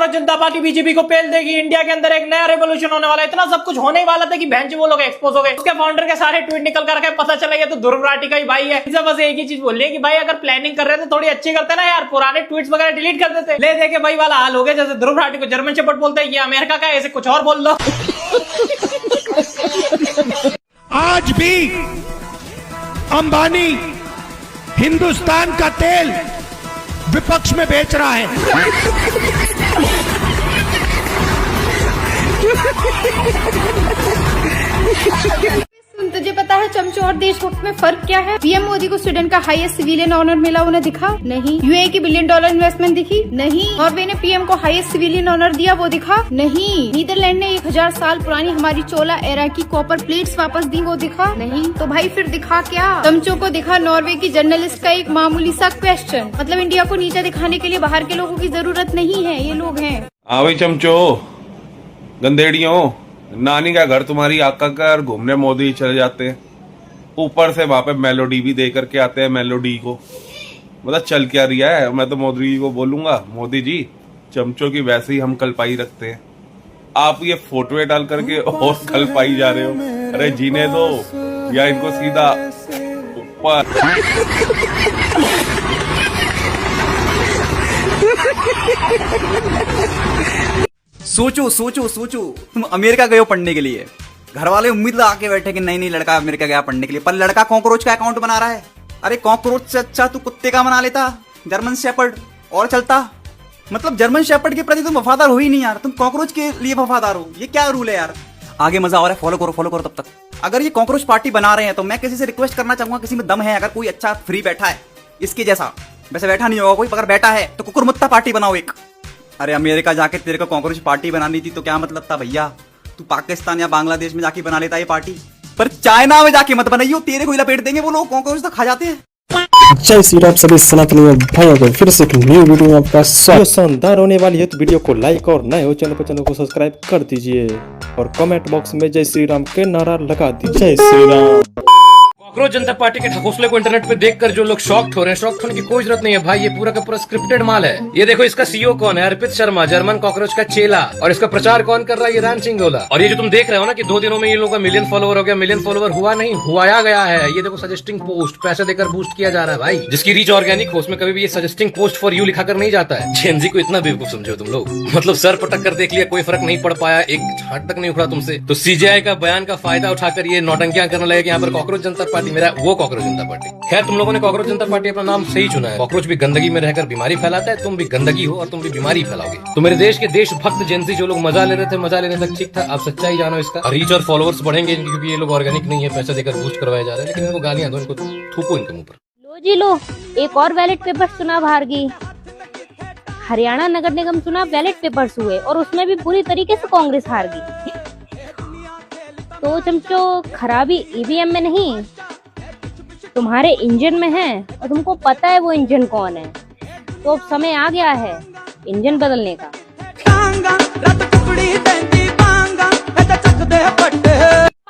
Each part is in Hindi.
जनता पार्टी बीजेपी को पेल देगी, इंडिया के अंदर एक नया रेवोल्यूशन होने वाला है। इतना सब कुछ होने ही वाला था कि भैंस वो लोग एक्सपोज हो गए। उसके फाउंडर के सारे ट्वीट निकल कर पता चला ये तो ध्रुव राठी का ही भाई है। इसे बस एक ही चीज बोल रही है कि भाई अगर प्लानिंग कर रहे थे थोड़ी अच्छी करते ना यार, पुराने ट्वीट्स वगैरह डिलीट कर देते। ले देके भाई वाला हाल हो गया। जैसे ध्रुव राठी को जर्मन शेपर्ड बोलते हैं, ये अमेरिका का, ऐसे कुछ और बोल लो। आज भी अंबानी हिंदुस्तान का तेल विपक्ष में बेच रहा है। तुझे पता है चमचो और देशभक्त में फर्क क्या है? पीएम मोदी को स्वीडन का हाईएस्ट सिविलियन ऑनर मिला, उन्हें दिखा? नहीं। यूएई की $1 बिलियन इन्वेस्टमेंट दिखी? नहीं। नॉर्वे ने पीएम को हाईएस्ट सिविलियन ऑनर दिया, वो दिखा? नहीं। नीदरलैंड ने 1000 साल पुरानी हमारी चोला एरा की कॉपर प्लेट्स वापस दी, वो दिखा? नहीं। तो भाई फिर दिखा क्या? चमचो को दिखा नॉर्वे की जर्नलिस्ट का एक मामूली सा क्वेश्चन। मतलब इंडिया को नीचा दिखाने के लिए बाहर के लोगों की जरूरत नहीं है, ये लोग हैं। भाई चमचो, गंदेड़ियों, नानी का घर तुम्हारी आका का, और घूमने मोदी चले जाते हैं। ऊपर से वहां पे मेलोडी भी दे करके आते हैं। मेलोडी को मतलब चल क्या रिया है। मैं तो मोदी जी को बोलूंगा, मोदी जी चमचों की वैसे ही हम कलपाई रखते हैं, आप ये फोटो डाल करके और कलपाई जा रहे हो। अरे जीने दो या इनको सीधा ऊपर। सोचो सोचो सोचो, तुम अमेरिका गए हो पढ़ने के लिए, घर वाले उम्मीद लगा के बैठे कि नहीं नहीं लड़का अमेरिका गया पढ़ने के लिए, पर लड़का कॉकरोच का अकाउंट बना रहा है। अरे कॉकरोच से अच्छा तू कुत्ते का बना लेता, जर्मन शेपर्ड, और चलता। मतलब जर्मन शेपर्ड के प्रति तुम वफादार हो ही नहीं यार, तुम कॉकरोच के लिए वफादार हो। ये क्या रूल है यार? आगे मजा आ रहा है, फॉलो करो तब तक। अगर ये कॉकरोच पार्टी बना रहे हैं तो मैं किसी से रिक्वेस्ट करना चाहूंगा, किसी में दम है, अगर कोई अच्छा फ्री बैठा है इसके जैसा, वैसे बैठा नहीं होगा कोई, अगर बैठा है तो कुकुर मुत्ता पार्टी बनाओ एक। अरे अमेरिका जाके तेरे को कॉकरोच पार्टी बनानी थी तो क्या मतलब था भैया? तू पाकिस्तान या बांग्लादेश में जाके बना लेता ये पार्टी, पर चाइना में जाके मत बनाइयो, तेरे को ही लपेट देंगे वो लोग, कॉकरोच तो खा जाते हैं। जय श्री राम सभी सनातनी भाइयों को, फिर से एक न्यू वीडियो में आपका स्वागत। शानदार होने वाली है तो वीडियो को लाइक और नए हो चैनल को सब्सक्राइब कर दीजिए और कमेंट बॉक्स में जय श्री राम के नारा लगा दीजिए। जय श्री राम। कांग्रेस जनता पार्टी के ढकोसले को इंटरनेट पे देखकर जो लोग शॉक्ड हो रहे हैं, शॉक्ड होने की कोई जरूरत नहीं है भाई। ये पूरा का पूरा स्क्रिप्टेड माल है। ये देखो, इसका सीईओ कौन है? अर्पित शर्मा, जर्मन कॉकरोच का चेला। और इसका प्रचार कौन कर रहा है? ये रान सिंह गोला। और ये जो तुम देख रहे हो ना कि 2 दिनों में ये लोगों का 1 मिलियन फॉलोवर हो गया, 1 मिलियन फॉलोवर हुआ नहीं, हुआया गया है। ये देखो, सजेस्टिंग पोस्ट पैसे देकर बूस्ट किया जा रहा है भाई। जिसकी रीच ऑर्गेनिक हो उसमें कभी भी ये सजेस्टिंग पोस्ट फॉर यू लिखा कर नहीं जाता है। जेनजी को इतना बेवकूफ समझो तुम लोग, मतलब सर पटक कर देख लिया, कोई फर्क नहीं पड़ पाया, एक झाट तक नहीं उखड़ा तुमसे। तो सीजेआई का बयान का फायदा उठाकर ये नौटंकियां करने लगे कि यहाँ पर कांग्रेस जनता पार्टी मेरा वो कांग्रेस जनता पार्टी। खैर, तुम लोगों ने कांग्रेस जनता पार्टी अपना नाम सही चुना है। कॉकरोच भी गंदगी में रहकर बीमारी फैलाता है, तुम भी गंदगी हो और तुम भी बीमारी फैलाओगे। तो मेरे देश के देशभक्त जेनजी जो लोग मजा ले रहे थे, मजा लेने तक ठीक था, आप सच्चाई जानो इसका। रीच और फॉलोअर्स बढ़ेंगे क्योंकि ये लोग ऑर्गेनिक नहीं है, पैसा देकर बूस्ट करवाए जा रहे हैं। लेकिन इनको गालियां दो, इनको थूको इनके मुंह पर। लो जी लो, एक और बैलेट पेपर चुनाव हार गई। हरियाणा नगर निगम चुनाव बैलेट पेपर्स हुए और उसमें भी पूरी तरीके से कांग्रेस हार गई। तो चमचो, खराबी ईवीएम में नहीं, तुम्हारे इंजन में है और तुमको पता है वो इंजन कौन है। तो अब समय आ गया है इंजन बदलने का।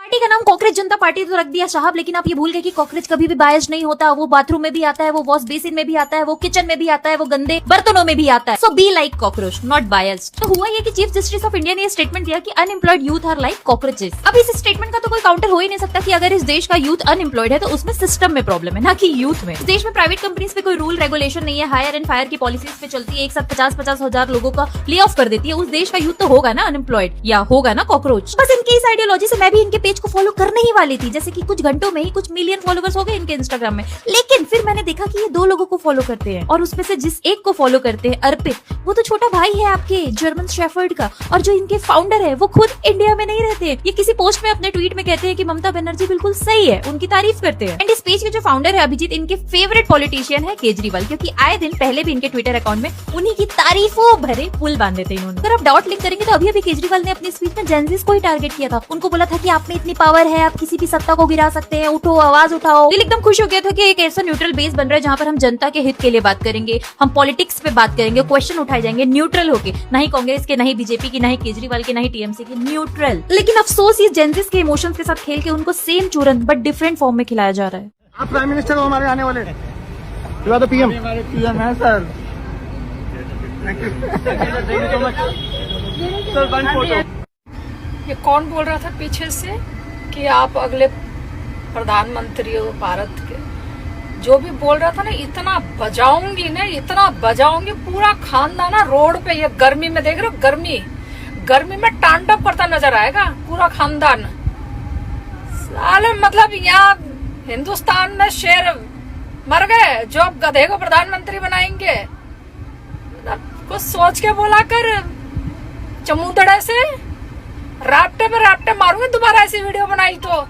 पार्टी का नाम कांग्रेस जनता पार्टी तो रख दिया साहब, लेकिन आप ये भूल गए कि कांग्रेस कभी भी बायस नहीं होता। वो बाथरूम में भी आता है, वो वॉश बेसिन में भी आता है, वो किचन में भी आता है, वो गंदे बर्तनों में भी आता है। So be like cockroach, not biased. तो हुआ ये कि चीफ जस्टिस ऑफ इंडिया ने स्टेटमेंट दिया कि unemployed youth are like cockroaches. अब इस स्टेटमेंट का तो कोई काउंटर हो ही नहीं सकता कि अगर इस देश का यूथ अनएम्प्लॉयड है तो उसमें सिस्टम में प्रॉब्लम है, ना कि यूथ में। इस देश में प्राइवेट कंपनीज पे कोई रूल रेगुलेशन नहीं है, हायर एंड फायर की पॉलिसीज पे चलती है, एक साथ 50-50 हजार लोगों का ले ऑफ कर देती है। उस देश का यूथ तो होगा ना अनएम्प्लॉयड, या होगा ना कॉकरोच। बस इनकी इस आइडियोलॉजी से मैं भी इनके पेज को फॉलो करने ही वाली थी, जैसे कि कुछ घंटों में ही कुछ मिलियन फॉलोवर्स हो गए इनके इंस्टाग्राम में। लेकिन फिर मैंने देखा कि ये 2 लोगों को फॉलो करते हैं और उसमें से जिस एक को फॉलो करते हैं, अर्पित, वो तो छोटा भाई है आपके जर्मन शेफर्ड का। और जो इनके फाउंडर है वो खुद इंडिया में नहीं रहते। ये किसी पोस्ट में अपने ट्वीट में कहते हैं कि ममता बनर्जी बिल्कुल सही है, उनकी तारीफ करते हैं। एंड इस पेज के जो फाउंडर है अभिजीत, इनके फेवरेट पॉलिटिशियन है केजरीवाल, क्योंकि आए दिन पहले भी इनके ट्विटर अकाउंट में उन्हीं की तारीफों भरे पुल बांधे थे इन्होंने। अगर आप डॉट लिंक करेंगे तो अभी केजरीवाल ने अपनी स्पीच में जेनजीज को ही टारगेट किया था। उनको बोला था कि आप में इतनी पावर है, आप किसी भी सत्ता को गिरा सकते हैं, उठो आवाज उठाओ। दिल एकदम खुश हो गया था कि एक ऐसा न्यूट्रल बेस बन रहा है जहाँ पर हम जनता के हित के लिए बात करेंगे, हम पॉलिटिक्स पे बात करेंगे, क्वेश्चन उठाए जाएंगे न्यूट्रल होके, ना ही कांग्रेस के, ना ही बीजेपी की, ना ही केजरीवाल के, ना ही टीएमसी के, न्यूट्रल। लेकिन अफसोस ये जेनजीज के इमोशंस के साथ खेल के उनको सेम चूरन बट डिफरेंट फॉर्म में खिलाया जा रहा है। आप प्राइम मिनिस्टर हो हमारे आने वाले, पीएम है सर। ये कौन बोल रहा था पीछे से कि आप अगले प्रधानमंत्री हो भारत के? जो भी बोल रहा था ना, इतना बजाऊंगी पूरा खानदान ना रोड पे। ये गर्मी में देख रहे हो, गर्मी में तांडव करता नजर आएगा पूरा खानदान। साले मतलब यहाँ हिंदुस्तान में शेर मर गए जो अब गधे को प्रधानमंत्री बनाएंगे। कुछ सोच के बोला कर, चमूदड़े से राप्टे पे राप्टे मारूंगी दोबारा ऐसी वीडियो बनाई तो।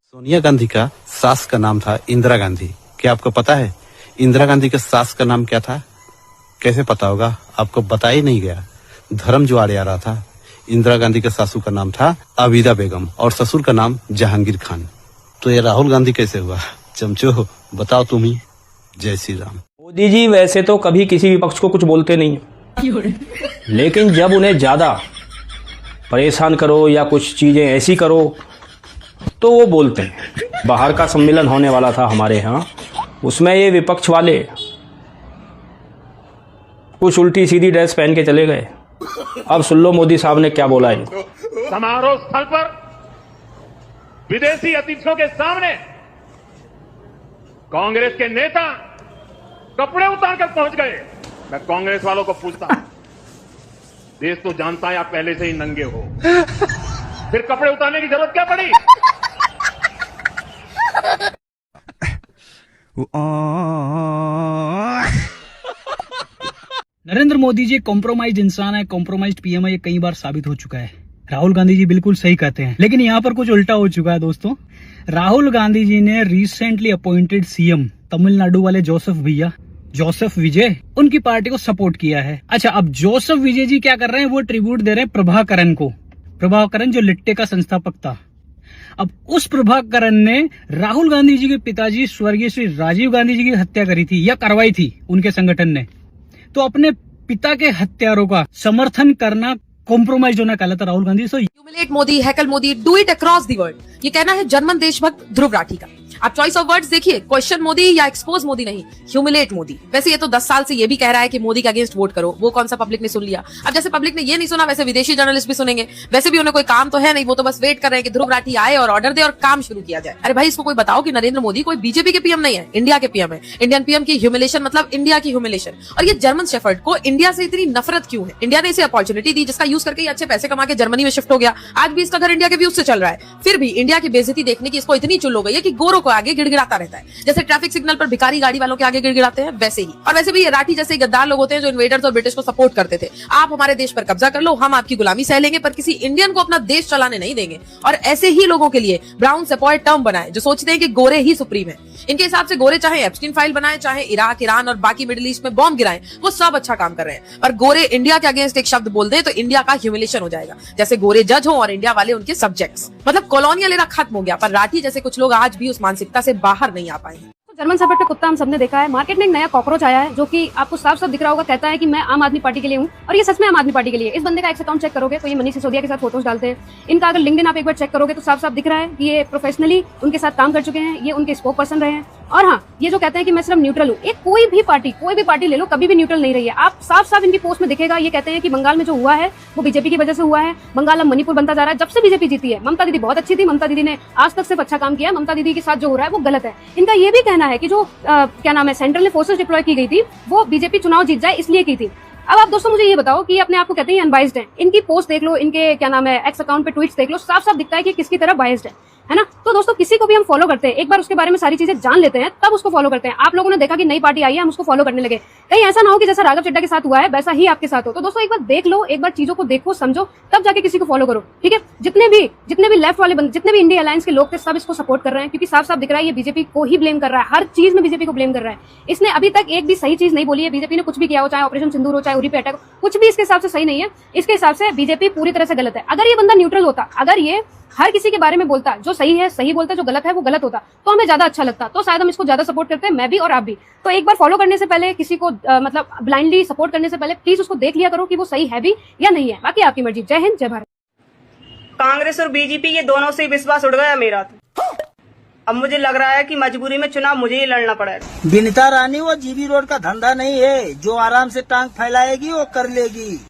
सोनिया गांधी का सास का नाम था इंदिरा गांधी। क्या आपको पता है इंदिरा गांधी के सास का नाम क्या था? कैसे पता होगा, आपको बताया नहीं गया। धर्म जो आड़े आ रहा था। इंदिरा गांधी के सासू का नाम था आबिदा बेगम और ससुर का नाम जहांगीर खान। तो ये राहुल गांधी कैसे हुआ? चमचो बताओ तुम ही। जय श्री राम। मोदी जी वैसे तो कभी किसी भी पक्ष को कुछ बोलते नहीं, लेकिन जब उन्हें ज्यादा परेशान करो या कुछ चीजें ऐसी करो तो वो बोलते हैं। बाहर का सम्मेलन होने वाला था हमारे यहाँ, उसमें ये विपक्ष वाले कुछ उल्टी सीधी ड्रेस पहन के चले गए। अब सुन लो मोदी साहब ने क्या बोला है। समारोह स्थल पर विदेशी अतिथियों के सामने कांग्रेस के नेता कपड़े उतार कर पहुंच गए। मैं कांग्रेस वालों को पूछता हूं, देश तो जानता है आप पहले से ही नंगे हो, फिर कपड़े उतारने की जरूरत क्या पड़ी? नरेंद्र मोदी जी कॉम्प्रोमाइज इंसान है, कॉम्प्रोमाइज्ड पीएम है, ये कई बार साबित हो चुका है। राहुल गांधी जी बिल्कुल सही कहते हैं, लेकिन यहाँ पर कुछ उल्टा हो चुका है दोस्तों। राहुल गांधी जी ने रिसेंटली अपॉइंटेड सीएम तमिलनाडु वाले जोसेफ विजय, उनकी पार्टी को सपोर्ट किया है। अच्छा, अब जोसेफ विजय जी क्या कर रहे हैं, वो ट्रिब्यूट दे रहे हैं प्रभाकरन को। प्रभाकरन जो लिट्टे का संस्थापक था। अब उस प्रभाकरन ने राहुल गांधी जी के पिताजी स्वर्गीय श्री राजीव गांधी जी की हत्या करी थी या करवाई थी उनके संगठन ने। तो अपने पिता के हत्यारों का समर्थन करना कॉम्प्रोमाइज होना कहलाता Rahul Gandhi. So humiliate Modi, heckle Modi, do it across the world, ये कहना है जर्मन देशभक्त ध्रुव राठी का। आप चॉइस ऑफ वर्ड्स देखिए, क्वेश्चन मोदी या एक्सपोज मोदी नहीं, ह्यूमिलेट मोदी। वैसे ये तो 10 साल से ये भी कह रहा है कि मोदी के अगेंस्ट वोट करो, वो कौन सा पब्लिक ने सुन लिया। अब जैसे पब्लिक ने ये नहीं सुना, वैसे विदेशी जर्नलिस्ट भी सुनेंगे। वैसे भी उन्हें कोई काम तो है नहीं, वो तो बस वेट कर रहे हैं कि ध्रुव राठी आए और ऑर्डर दे और काम शुरू किया जाए। अरे भाई, इसको कोई बताओ कि नरेंद्र मोदी कोई बीजेपी के पीएम नहीं है, इंडिया के पीएम है। इंडियन पीएम की ह्यूमिलेशन मतलब इंडिया की ह्यूमिलेशन। और ये जर्मन शेफर्ड को इंडिया से इतनी नफरत क्यों है? इंडिया ने इसे अपॉर्चुनिटी दी जिसका यूज करके अच्छे पैसे कमा के जर्मनी में शिफ्ट हो गया। आज भी इसका घर इंडिया के व्यूज से चल रहा है। फिर भी इंडिया की बेइज्जती देखने की इसको इतनी चुल हो गई है कि गोरों को आगे गिड़गिड़ाता रहता है। जैसे ट्रैफिक सिग्नल पर भिखारी गाड़ी वालों के आगे गिड़गिड़ाते हैं, वैसे ही। और वैसे भी ये राठी जैसे गद्दार लोग होते हैं जो इन्वेडर्स और ब्रिटिश को सपोर्ट करते थे। आप हमारे देश पर कब्जा कर लो, हम आपकी गुलामी सह लेंगे, पर किसी इंडियन को अपना देश चलाने नहीं देंगे। और ऐसे ही लोगों के लिए ब्राउन सेपॉय टर्म बनाए जो सोचते हैं कि गोरे ही सुप्रीम है। इनके हिसाब से गोरे चाहे एप्स्टीन फाइल बनाए, चाहे इराक, ईरान और बाकी मिडिल ईस्ट में बॉम्ब गिराएं, वो सब अच्छा काम कर रहे हैं। पर गोरे इंडिया के अगेंस्ट एक शब्द बोल दे तो इंडिया का ह्यूमिलेशन हो जाएगा। जैसे गोरे जज हो और इंडिया वाले उनके सब्जेक्ट्स। मतलब कॉलोनियल एरा खत्म हो गया। पर राठी जैसे कुछ लोग आज भी उस मानसिकता से बाहर नहीं आ पाए। जर्मन शेफर्ड का कुत्ता हम सबने देखा है। मार्केट में एक नया कॉकरोच आया है जो कि आपको साफ साफ दिख रहा होगा, कहता है कि मैं आम आदमी पार्टी के लिए हूँ, और ये सच में आम आदमी पार्टी के लिए। इस बंदे का एक्स अकाउंट चेक करोगे तो ये मनीष सिसोदिया के साथ फोटोज डालते हैं। इनका अगर लिंक्डइन आप एक बार चेक करोगे तो साफ साफ दिख रहा है कि ये प्रोफेशनली उनके साथ काम कर चुके हैं, ये उनके स्पोक पर्सन रहे हैं। और हाँ, ये जो कहते हैं कि मैं सिर्फ न्यूट्रल हूँ, एक कोई भी पार्टी ले लो, कभी भी न्यूट्रल नहीं रही है। आप साफ साफ इनकी पोस्ट में दिखेगा, ये कहते हैं कि बंगाल में जो हुआ है वो बीजेपी की वजह से हुआ है। बंगाल अब मणिपुर बनता जा रहा है जब से बीजेपी जीती है। ममता दीदी बहुत अच्छी थी, ममता दीदी ने आज तक सिर्फ अच्छा काम किया। ममता दीदी के साथ जो हो रहा है वो गलत है। इनका ये भी कहना है कि जो क्या नाम है, सेंट्रल ने फोर्सेस डिप्लॉय की गई थी वो बीजेपी चुनाव जीत जाए इसलिए की थी। अब आप दोस्तों मुझे ये बताओ कि अपने आप को कहते हैं अनबाइज्ड है। इनकी पोस्ट देख लो, इनके क्या नाम है एक्स अकाउंट पे ट्वीट्स देख लो, साफ साफ दिखता है कि किसकी तरह बाइज्ड है ना। तो दोस्तों किसी को भी हम फॉलो करते हैं, एक बार उसके बारे में सारी चीजें जान लेते हैं तब उसको फॉलो करते हैं। आप लोगों ने देखा कि नई पार्टी आई है, हम उसको फॉलो करने लगे। कहीं ऐसा ना हो कि जैसा राघव चड्ढा के साथ हुआ है वैसा ही आपके साथ हो। तो दोस्तों एक बार देख लो, एक बार चीजों को देखो, समझो, तब जाके किसी को फॉलो करो, ठीक है। जितने भी लेफ्ट वाले बंदे, जितने भी इंडिया अलायंस के लोग थे, सब इसको सपोर्ट कर रहे हैं क्योंकि साफ साफ दिख रहा है ये बीजेपी को ही ब्लेम कर रहा है। हर चीज में बीजेपी को ब्लेम कर रहा है। इसने अभी तक एक भी सही चीज नहीं बोली है। बीजेपी ने कुछ भी किया हो, चाहे ऑपरेशन सिंदूर हो, चाहे उरी पे अटैक हो, कुछ भी इसके हिसाब से सही नहीं है। इसके हिसाब से बीजेपी पूरी तरह से गलत है। अगर ये बंदा न्यूट्रल होता, अगर ये हर किसी के बारे में बोलता, जो सही है सही बोलता, जो गलत है वो गलत होता, तो हमें ज्यादा अच्छा लगता, तो शायद हम इसको ज्यादा सपोर्ट करते हैं, मैं भी और आप भी। तो एक बार फॉलो करने से पहले, किसी को मतलब ब्लाइंडली सपोर्ट करने से पहले प्लीज उसको देख लिया करो कि वो सही है भी या नहीं है। बाकी आपकी मर्जी। जय हिंद, जय भारत। कांग्रेस और बीजेपी ये दोनों से विश्वास उड़ गया मेरा। अब मुझे लग रहा है कि मजबूरी में चुनाव मुझे ही लड़ना पड़ेगा। विनीता रानी वो जीबी रोड का धंधा नहीं है, जो आराम से टांग फैलाएगी वो कर लेगी।